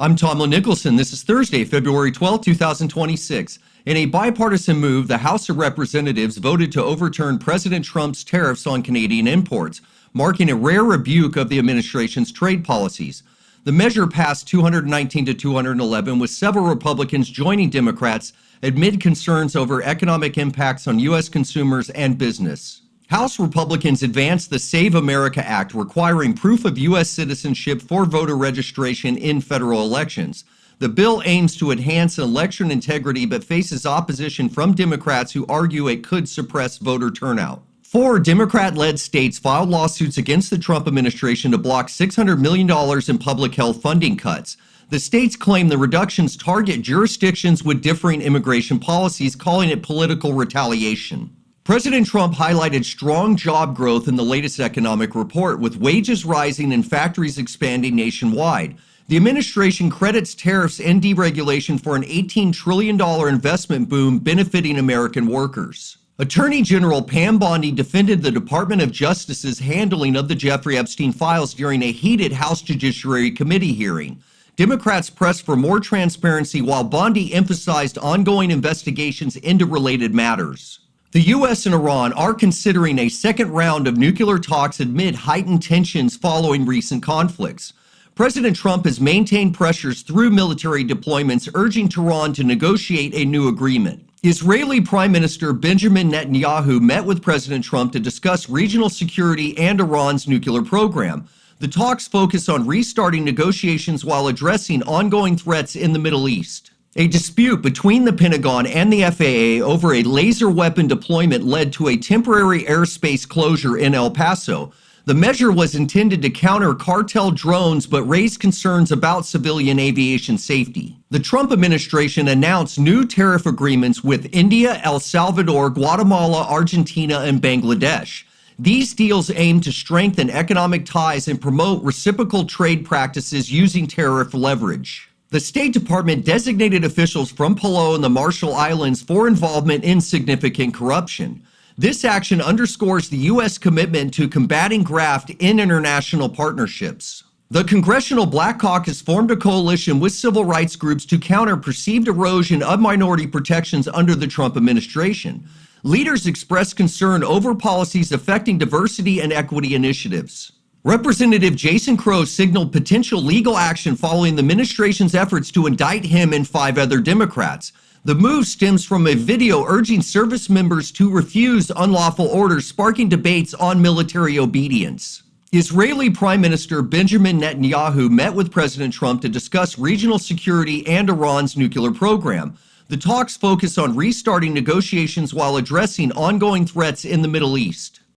I'm Tomlyn Nicholson. This is Thursday, February 12, 2026. In a bipartisan move, the House of Representatives voted to overturn President Trump's tariffs on Canadian imports, marking a rare rebuke of the administration's trade policies. The measure passed 219 to 211, with several Republicans joining Democrats amid concerns over economic impacts on U.S. consumers and business. House Republicans advanced the Save America Act, requiring proof of U.S. citizenship for voter registration in federal elections. The bill aims to enhance election integrity but faces opposition from Democrats who argue it could suppress voter turnout. 4 Democrat-led states filed lawsuits against the Trump administration to block $600 million in public health funding cuts. The states claim the reductions target jurisdictions with differing immigration policies, calling it political retaliation. President Trump highlighted strong job growth in the latest economic report, with wages rising and factories expanding nationwide. The administration credits tariffs and deregulation for an $18 trillion investment boom benefiting American workers. Attorney General Pam Bondi defended the Department of Justice's handling of the Jeffrey Epstein files during a heated House Judiciary Committee hearing. Democrats pressed for more transparency, while Bondi emphasized ongoing investigations into related matters. The U.S. and Iran are considering a second round of nuclear talks amid heightened tensions following recent conflicts. President Trump has maintained pressures through military deployments, urging Tehran to negotiate a new agreement. Israeli Prime Minister Benjamin Netanyahu met with President Trump to discuss regional security and Iran's nuclear program. The talks focus on restarting negotiations while addressing ongoing threats in the Middle East. A dispute between the Pentagon and the FAA over a laser weapon deployment led to a temporary airspace closure in El Paso. The measure was intended to counter cartel drones but raised concerns about civilian aviation safety. The Trump administration announced new tariff agreements with India, El Salvador, Guatemala, Argentina, and Bangladesh. These deals aim to strengthen economic ties and promote reciprocal trade practices using tariff leverage. The State Department designated officials from Palau and the Marshall Islands for involvement in significant corruption. This action underscores the U.S. commitment to combating graft in international partnerships. The Congressional Black Caucus formed a coalition with civil rights groups to counter perceived erosion of minority protections under the Trump administration. Leaders expressed concern over policies affecting diversity and equity initiatives. Representative Jason Crow signaled potential legal action following the administration's efforts to indict him and 5 other Democrats. The move stems from a video urging service members to refuse unlawful orders, sparking debates on military obedience. Israeli Prime Minister Benjamin Netanyahu met with President Trump to discuss regional security and Iran's nuclear program. The talks focus on restarting negotiations while addressing ongoing threats in the Middle East.